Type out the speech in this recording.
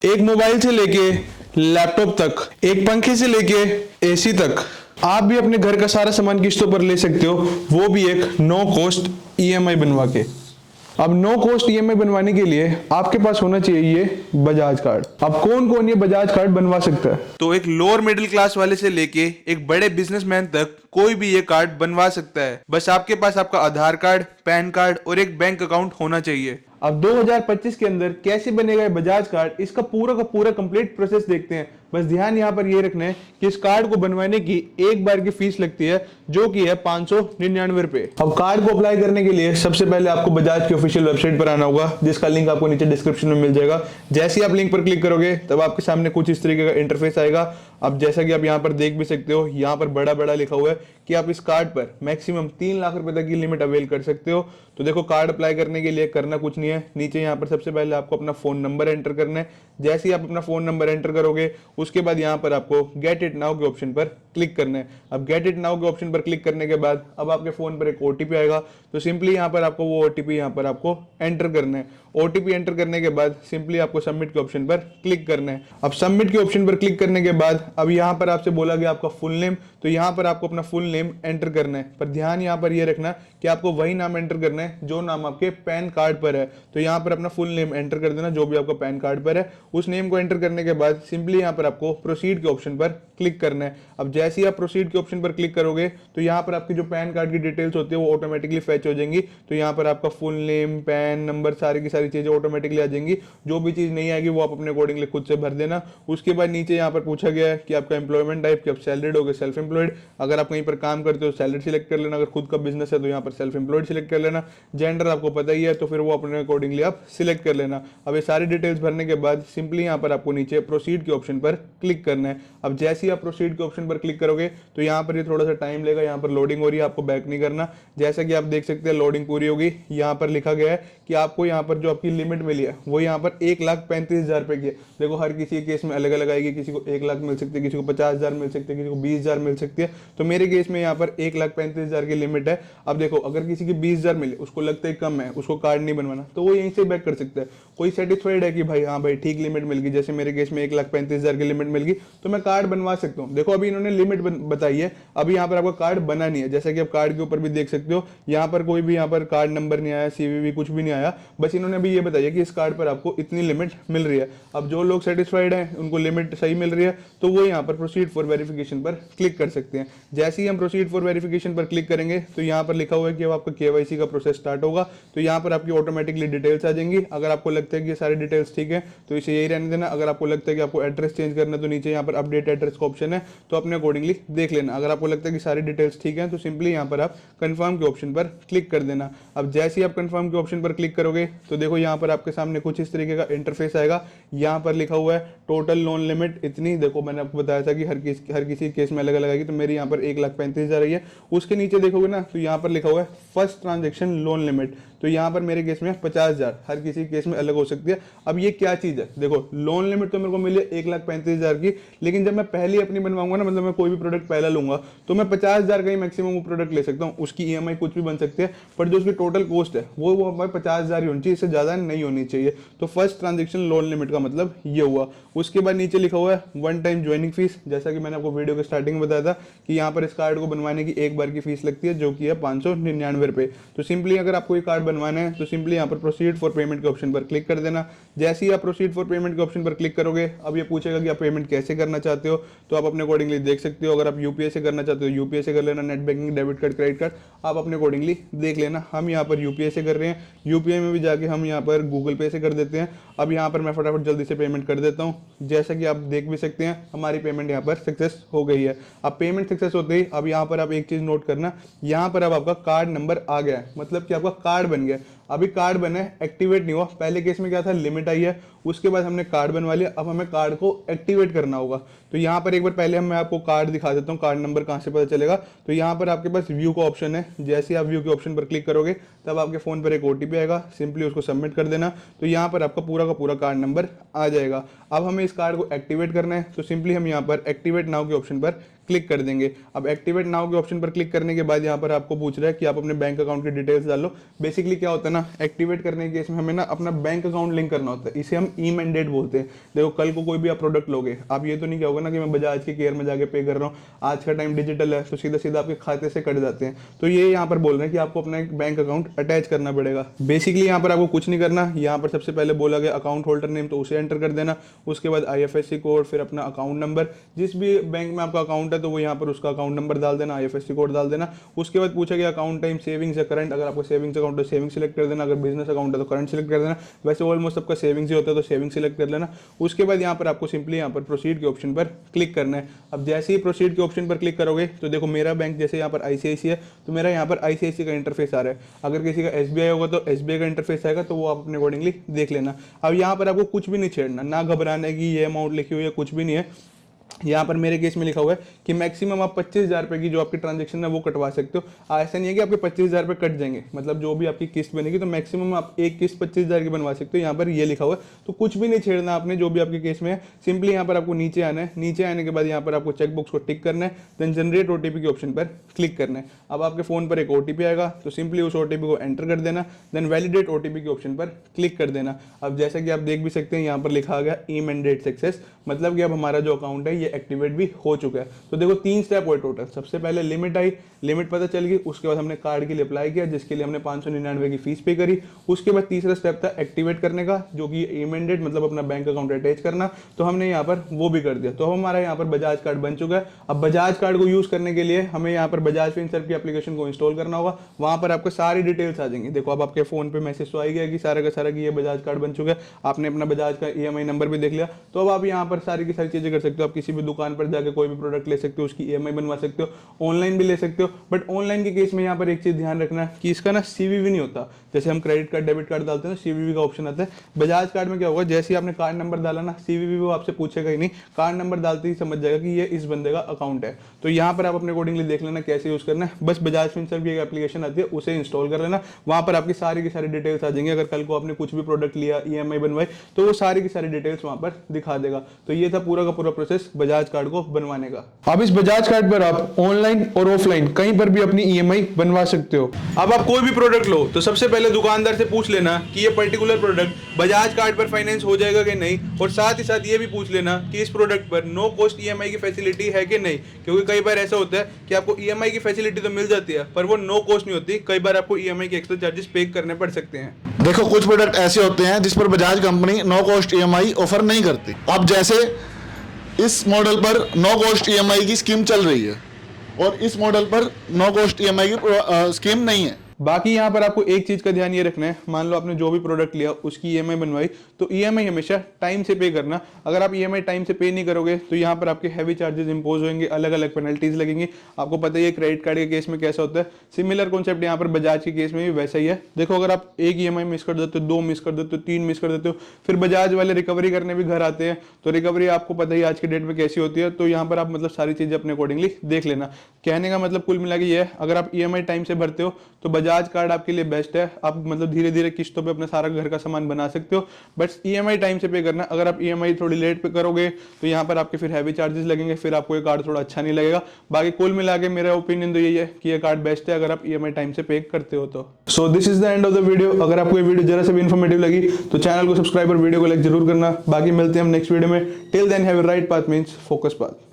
एक मोबाइल से लेके लैपटॉप तक, एक पंखे से लेके एसी तक, आप भी अपने घर का सारा सामान किस्तों पर ले सकते हो, वो भी एक नो कॉस्ट ईएमआई बनवा के। अब नो कॉस्ट ईएमआई बनवाने के लिए आपके पास होना चाहिए ये बजाज कार्ड। अब कौन कौन ये बजाज कार्ड बनवा सकता है? तो एक लोअर मिडिल क्लास वाले से लेके एक बड़े बिजनेसमैन तक कोई भी ये कार्ड बनवा सकता है। बस आपके पास आपका आधार कार्ड, पैन कार्ड और एक बैंक अकाउंट होना चाहिए। अब 2025 के अंदर कैसे बनेगा ये बजाज कार्ड, इसका पूरा का पूरा कंप्लीट प्रोसेस देखते हैं। बस ध्यान यहाँ पर ये रखना है कि इस कार्ड को बनवाने की एक बार की फीस लगती है, जो कि है 599 रुपए। अब कार्ड को अप्लाई करने के लिए सबसे पहले आपको बजाज की ऑफिशियल वेबसाइट पर आना होगा, जिसका लिंक आपको नीचे डिस्क्रिप्शन में मिल जाएगा। जैसे ही आप लिंक पर क्लिक करोगे तब आपके सामने कुछ इस तरीके का इंटरफेस आएगा। अब जैसा कि आप यहाँ पर देख भी सकते हो, यहाँ पर बड़ा बड़ा लिखा हुआ है कि आप इस कार्ड पर मैक्सिमम 3 लाख रुपए तक की लिमिट अवेल कर सकते हो। तो देखो, कार्ड अप्लाई करने के लिए करना कुछ नहीं है, नीचे यहाँ पर सबसे पहले आपको अपना फोन नंबर एंटर करना है। जैसे ही आप अपना फोन नंबर एंटर करोगे उसके बाद यहाँ पर आपको गेट इट नाउ के ऑप्शन पर क्लिक करना है। अब गेट इट नाउ के ऑप्शन पर क्लिक करने के बाद अब आपके फोन पर एक ओटीपी आएगा, तो सिंपली यहाँ पर आपको वो ओटीपी यहाँ पर आपको एंटर करना है। ओटीपी एंटर करने के बाद सिंपली आपको सबमिट के ऑप्शन पर क्लिक करना है। अब सबमिट के ऑप्शन पर क्लिक करने के बाद अब यहाँ पर आपसे बोला गया आपका फुल नेम, तो यहाँ पर आपको अपना फुल नेम एंटर करना है। पर ध्यान यहाँ पर ये रखना कि आपको वही नाम एंटर करना है जो नाम आपके पैन कार्ड पर है। तो यहाँ पर अपना फुल नेम एंटर कर देना जो भी आपका पैन कार्ड पर है। उस नेम को एंटर करने के बाद सिंपली यहाँ पर आपको प्रोसीड के ऑप्शन पर क्लिक करना है। अब जैसे ही आप प्रोसीड के ऑप्शन पर क्लिक करोगे तो यहाँ पर आपकी जो पैन कार्ड की डिटेल्स होती है वो ऑटोमेटिकली फैच हो जाएंगी। तो यहाँ पर आपका फुल नेम, पैन नंबर, सारी की सारी चीजें ऑटोमेटिकली आ जाएंगी। जो भी चीज नहीं आएगी वो आप अपने अकॉर्डिंगली खुद से भर देना। उसके बाद नीचे यहाँ पर पूछा गया है कि आपका एम्प्लॉयमेंट टाइप, कि आप सैलरीड हो गए, सेल्फ एम्प्लॉयड। अगर आप कहीं पर काम करते हो सैलरी सिलेक्ट कर लेना, अगर खुद का बिजनेस है तो यहाँ पर सेल्फ एम्प्लॉयड सिलेक्ट कर लेना। जेंडर आपको पता ही है तो फिर वो अपने अकॉर्डिंगली आप सिलेक्ट कर लेना। अब ये सारी डिटेल्स भरने के बाद सिंपली यहाँ पर आपको नीचे प्रोसीड के ऑप्शन पर क्लिक करना है। अब जैसे ही आप प्रोसीड के ऑप्शन पर क्लिक करोगे तो यहाँ पर ये थोड़ा सा टाइम लेगा, यहाँ पर लोडिंग हो रही है, आपको बैक नहीं करना। जैसा कि आप देख सकते हैं लोडिंग पूरी होगी। यहाँ पर लिखा गया है कि आपको यहाँ पर जो आपकी लिमिट मिली है वो यहाँ पर 1,35,000 रुपए की है। देखो, हर किसी के केस में अलग अलग आएगी, किसी को 1 लाख मिल सकती है, किसी को 50,000 मिल सकती है, किसी को 20,000 मिल सकती है। तो मेरे केस में यहाँ पर 1,35,000 की लिमिट है। अब देखो, अगर किसी की 20,000 मिले, उसको लगता है कम है, उसको कार्ड नहीं बनवाना, तो वो यहीं से बैक कर सकता है। कोई सेटिस्फाइड है कि भाई हाँ भाई ठीक लिमिट मिल गई, जैसे मेरे केस में 1,35,000 की लिमिट मिल गई तो मैं कार्ड बनवा सकता हूँ। देखो, अभी इन्होंने लिमिट बताई है, अभी यहाँ पर आपका कार्ड बना नहीं है। जैसा कि आप कार्ड के ऊपर भी देख सकते हो, यहाँ पर कोई भी यहाँ पर कार्ड नंबर नहीं आया, सीवीवी कुछ भी नहीं आया। बस इन्होंने अभी ये बताया कि इस कार्ड पर आपको इतनी लिमिट मिल रही है। अब जो लोग सेटिस्फाइड हैं, उनको लिमिट सही मिल रही है, तो वो यहाँ पर प्रोसीड फॉर वेरिफिकेशन पर क्लिक कर सकते हैं। जैसे ही हम प्रोसीड फॉर वेरिफिकेशन पर क्लिक करेंगे तो यहाँ पर लिखा हुआ है कि अब आपका केवाईसी का प्रोसेस स्टार्ट होगा। तो यहाँ पर आपकी ऑटोमेटिकली डिटेल्स आ जाएंगी। अगर आपको लगता है कि ये सारी डिटेल्स ठीक है तो इसे यही रहने देना। अगर आपको लगता है कि आपको एड्रेस चेंज करना है तो नीचे यहाँ पर अपडेट एड्रेस का ऑप्शन है, तो अपने अकॉर्डिंगली देख लेना। अगर आपको लगता है कि सारी डिटेल्स ठीक है तो सिंपली यहाँ पर आप कंफर्म के ऑप्शन पर क्लिक कर देना। अब जैसे ही आप कंफर्म के ऑप्शन पर क्लिक करोगे तो देखो, यहाँ पर आपके सामने कुछ इस तरीके का इंटरफेस आएगा। यहाँ पर लिखा हुआ है टोटल लोन लिमिट इतनी। देखो, मैंने आपको बताया था कि हर किसी केस में अलग अलग आएगी, तो मेरी यहाँ पर 1,35,000 आई है। उसके नीचे देखोगे ना तो यहाँ पर लिखा हुआ है फर्स्ट ट्रांजेक्शन लोन लिमिट, तो यहाँ पर मेरे केस में 50,000, हर किसी केस में अलग हो सकती है। अब ये क्या चीज है, देखो लोन लिमिट तो मेरे को मिली है 1,35,000 की, लेकिन जब मैं पहली अपनी बनवाऊंगा ना, मतलब मैं कोई भी प्रोडक्ट पहला लूंगा तो मैं 50,000 का ही मैक्सिमम वो प्रोडक्ट ले सकता हूँ। उसकी ईएमआई कुछ भी बन सकती है, पर जो उसकी टोटल कॉस्ट है वो हमारे 50,000 ही होनी चाहिए, इससे ज्यादा नहीं होनी चाहिए। तो फर्स्ट ट्रांजेक्शन लोन लिमिट का मतलब ये हुआ। उसके बाद नीचे लिखा हुआ है वन टाइम ज्वाइनिंग फीस। जैसा कि मैंने आपको वीडियो के स्टार्टिंग में बताया था कि यहाँ पर इस कार्ड को बनवाने की एक बार की फीस लगती है, जो कि है 599 रुपए। तो सिंपली अगर आपको ये कार्ड बनवाना है तो सिंपली यहाँ पर प्रोसीड फॉर पेमेंट के ऑप्शन पर क्लिक कर देना। जैसे ही आप प्रोसीड फॉर पेमेंट के ऑप्शन पर क्लिक करोगे, अब ये पूछेगा कि आप पेमेंट कैसे करना चाहते हो, तो आप अपने अकॉर्डिंगली देख सकते हो। अगर आप यूपीआई से करना चाहते हो यूपीआई से कर लेना, net banking, debit card, credit card, आप अपने अकॉर्डिंगली देख लेना। हम यहाँ पर यूपीआई से कर रहे हैं, यूपीआई में भी जाके हम यहाँ पर गूगल पे से कर देते हैं। अब यहाँ पर मैं फटाफट जल्दी से पेमेंट कर देता हूँ। जैसा कि आप देख भी सकते हैं हमारी पेमेंट यहाँ पर सक्सेस हो गई है। अब पेमेंट सक्सेस होते ही अब यहाँ पर आप एक चीज नोट करना, यहाँ पर अब आपका कार्ड नंबर आ गया है, मतलब कि आपका कार्ड बन गया। अभी कार्ड बने, एक्टिवेट नहीं हुआ। पहले केस में क्या था, लिमिट आई है, उसके बाद हमने कार्ड बनवा लिया, अब हमें कार्ड को एक्टिवेट करना होगा। तो यहाँ पर एक बार पहले मैं आपको कार्ड दिखा देता हूँ, कार्ड नंबर कहाँ से पता चलेगा। तो यहाँ पर आपके पास व्यू का ऑप्शन है, जैसे आप व्यू के ऑप्शन पर क्लिक करोगे तब आपके फोन पर एक ओटीपी आएगा, सिंपली उसको सबमिट कर देना। तो यहाँ पर आपका पूरा का पूरा कार्ड नंबर आ जाएगा। अब हमें इस कार्ड को एक्टिवेट करना है, तो सिंपली हम यहाँ पर एक्टिवेट नाउ के ऑप्शन पर क्लिक कर देंगे। अब एक्टिवेट नाउ के ऑप्शन पर क्लिक करने के बाद यहाँ पर आपको पूछ रहा है कि आप अपने बैंक अकाउंट की डिटेल्स डालो। बेसिकली क्या होता है ना, एक्टिवेट करने के केस में हमें ना अपना बैंक अकाउंट लिंक करना होता है, इसे हम ई मैंडेट बोलते हैं। देखो कल को कोई भी आप प्रोडक्ट लोगे, आप ये तो नहीं क्या होगा ना कि मैं बजाज के केयर में जाके पे कर रहा हूँ, आज का टाइम डिजिटल है तो सीधा सीधा आपके खाते से कट जाते हैं। तो ये यहाँ पर बोल रहे हैं कि आपको अपना एक बैंक अकाउंट अटैच करना पड़ेगा। बेसिकली यहाँ पर आपको कुछ नहीं करना, यहाँ पर सबसे पहले बोला गया अकाउंट होल्डर नेम, तो उसे एंटर कर देना। उसके बाद IFSC कोड, फिर अपना अकाउंट नंबर, जिस भी बैंक में आपका अकाउंट है तो वो यहाँ पर उसका अकाउंट नंबर डाल देना, IFSC कोड डाल देना। उसके बाद पूछा गया अकाउंट टाइम सेविंग्स या करंट, अगर आपका सेविंग्स अकाउंट है सेविंग सिलेक्ट कर देना, अगर बिजनेस अकाउंट है तो करंट सिलेक्ट कर देना। वैसे ऑलमोस्ट सबका सेविंग्स ही होता है तो सेविंग सिलेक्ट कर लेना। उसके बाद यहाँ पर आपको सिंपली यहाँ पर प्रोसीड के ऑप्शन पर क्लिक करना है। अब जैसे ही प्रोसीड के ऑप्शन पर क्लिक करोगे तो देखो मेरा बैंक जैसे यहाँ पर ICICI है तो मेरा यहाँ पर ICICI का इंटरफेस आ रहा है। अगर किसी का SBI होगा तो SBI का इंटरफेस आएगा, तो वो आप अपने अकॉर्डिंगली देख लेना। अब यहाँ पर आपको कुछ भी नहीं छेड़ना, ना घबराने की ये अमाउंट लिखी हुई है कुछ भी नहीं है। यहाँ पर मेरे केस में लिखा हुआ है कि मैक्सिमम आप 25,000 रुपये की जो आपकी ट्रांजैक्शन है वो कटवा सकते हो। ऐसा नहीं है कि आपके 25,000 रुपये कट जाएंगे, मतलब जो भी आपकी किस्त बनेगी तो मैक्सिमम आप एक किस्त 25,000 की बनवा सकते हो। यहाँ पर ये लिखा हुआ है, तो कुछ भी नहीं छेड़ना आपने जो भी आपके केस में है। सिंपली यहाँ पर आपको नीचे आना है, नीचे आने के बाद यहाँ पर आपको चेक बॉक्स को टिक करना है, देन जनरेट OTP के ऑप्शन पर क्लिक करना है। अब आपके फोन पर एक OTP आएगा तो सिंपली उस OTP को एंटर कर देना, देन वैलिडेट OTP के ऑप्शन पर क्लिक कर देना। अब जैसा कि आप देख भी सकते हैं यहाँ पर लिखा गया ई मैंडेट सक्सेस, मतलब कि अब हमारा जो अकाउंट है ये एक्टिवेट भी हो चुका है। तो देखो 3 स्टेप हुए टोटल। सबसे पहले लिमिट आई, लिमिट पता चल गई, उसके बाद हमने कार्ड के लिए अप्लाई किया जिसके लिए हमने 599 की फीस पे करी। उसके बाद तीसरा स्टेप था एक्टिवेट करने का, जो कि इमेंडेड मतलब अपना बैंक अकाउंट अटैच करना, तो हमने यहाँ पर वो भी कर दिया। तो हमारा यहाँ पर बजाज कार्ड बन चुका है। अब बजाज कार्ड को यूज करने के लिए हमें यहाँ पर बजाज फिनसर्व की एप्लीकेशन को इंस्टॉल करना होगा। वहां पर आपको सारी डिटेल्स आ जाएंगी। देखो अब आपके फोन पे मैसेज तो आ गया कि सारा का सारा कि ये बजाज कार्ड बन चुका है, आपने अपना बजाज का EMI नंबर भी देख लिया। तो अब आप यहाँ पर सारी की सारी चीजें कर सकते हो। आप किसी भी दुकान पर जाकर कोई भी प्रोडक्ट ले सकते हो, उसकी EMI बनवा सकते हो, ऑनलाइन भी ले सकते हो। बट ऑनलाइन के केस में यहाँ पर एक चीज ध्यान रखना कि इसका ना CVV नहीं होता। जैसे हम क्रेडिट कार्ड डेबिट कार्ड डालते हैं ना, CVV का ऑप्शन आता है। बजाज कार्ड में क्या होगा, जैसे ही आपने कार्ड नंबर डाला ना, CVV वो आपसे पूछेगा ही नहीं, कार्ड नंबर डालते ही समझ जाएगा कि ये इस बंदे का अकाउंट है। तो यहाँ पर आप अपने अकॉर्डिंगली देख लेना कैसे यूज करना है। बस बजाज फिनसर्व की एक एप्लीकेशन आती है, उसे इंस्टॉल कर लेना। वहां पर आपकी सारी की सारी डिटेल्स आ जाएंगी। अगर कल को आपने कुछ भी प्रोडक्ट लिया, EMI बनवाई, तो वो सारी की सारी डिटेल्स वहां पर दिखा देगा। तो ये था पूरा का पूरा प्रोसेस बजाज कार्ड को बनवाने का। अब इस बजाज कार्ड पर आप ऑनलाइन और ऑफलाइन कहीं पर भी अपनी EMI बनवा सकते हो। अब आप कोई भी प्रोडक्ट लो तो सबसे पहले दुकानदार से पूछ लेना कि ये पर्टिकुलर प्रोडक्ट बजाज कार्ड पर फाइनेंस हो जाएगा कि नहीं, और साथ ही साथ ये भी पूछ लेना कि इस प्रोडक्ट पर नो कॉस्ट EMI की फैसिलिटी है कि नहीं। क्योंकि कई बार ऐसा होता है कि आपको EMI की फैसिलिटी तो मिल जाती है पर वो नो कॉस्ट नहीं होती, कई बार आपको EMI के एक्स्ट्रा चार्जेस पे करने पड़ सकते हैं। देखो कुछ प्रोडक्ट ऐसे होते हैं जिस पर Bajaj company no cost EMI offer नहीं करती। अब जैसे इस मॉडल पर नो कॉस्ट EMI की स्कीम चल रही है और इस मॉडल पर नो कॉस्ट EMI की स्कीम नहीं है। बाकी यहाँ पर आपको एक चीज का ध्यान ये रखना है, मान लो आपने जो भी प्रोडक्ट लिया उसकी EMI बनवाई, तो EMI हमेशा टाइम से पे करना। अगर आप EMI टाइम से पे नहीं करोगे तो यहाँ पर आपके हैवी चार्जेस इंपोज होंगे, अलग अलग पेनल्टीज लगेंगी। आपको पता ही है क्रेडिट कार्ड के केस में कैसा होता है। सिमिलर कॉन्सेप्ट यहाँ पर बजाज के केस में भी वैसा ही है। देखो अगर आप एक EMI मिस कर देते हो, 2 मिस कर देते हो, 3 मिस कर देते हो, फिर बजाज वाले रिकवरी करने भी घर आते हैं। तो रिकवरी आपको पता ही आज के डेट में कैसी होती है। तो यहाँ पर आप मतलब सारी चीजें अपने अकॉर्डिंगली देख लेना। कहने का मतलब कुल मिला के ये है, अगर आप EMI टाइम से भरते हो तो बजाज कार्ड आपके लिए बेस्ट है। आप मतलब धीरे धीरे किस्तों पे अपना सारा घर का सामान बना सकते हो, बट EMI टाइम से पे करना। अगर आप EMI थोड़ी लेट पे करोगे तो यहाँ पर आपके फिर हैवी चार्जेस लगेंगे, फिर आपको ये कार्ड थोड़ा अच्छा नहीं लगेगा। बाकी कुल मिला के मेरा ओपिनियन तो यही है कि ये कार्ड बेस्ट है अगर आप EMI टाइम से पे करते हो तो। So this is the end of the video. अगर आपको ये वीडियो जरा से भी इन्फॉर्मेटिव लगी तो चैनल को सब्सक्राइब और वीडियो को लाइक जरूर करना। बाकी मिलते हैं हम नेक्स्ट वीडियो में। Till then have a right path means focus path.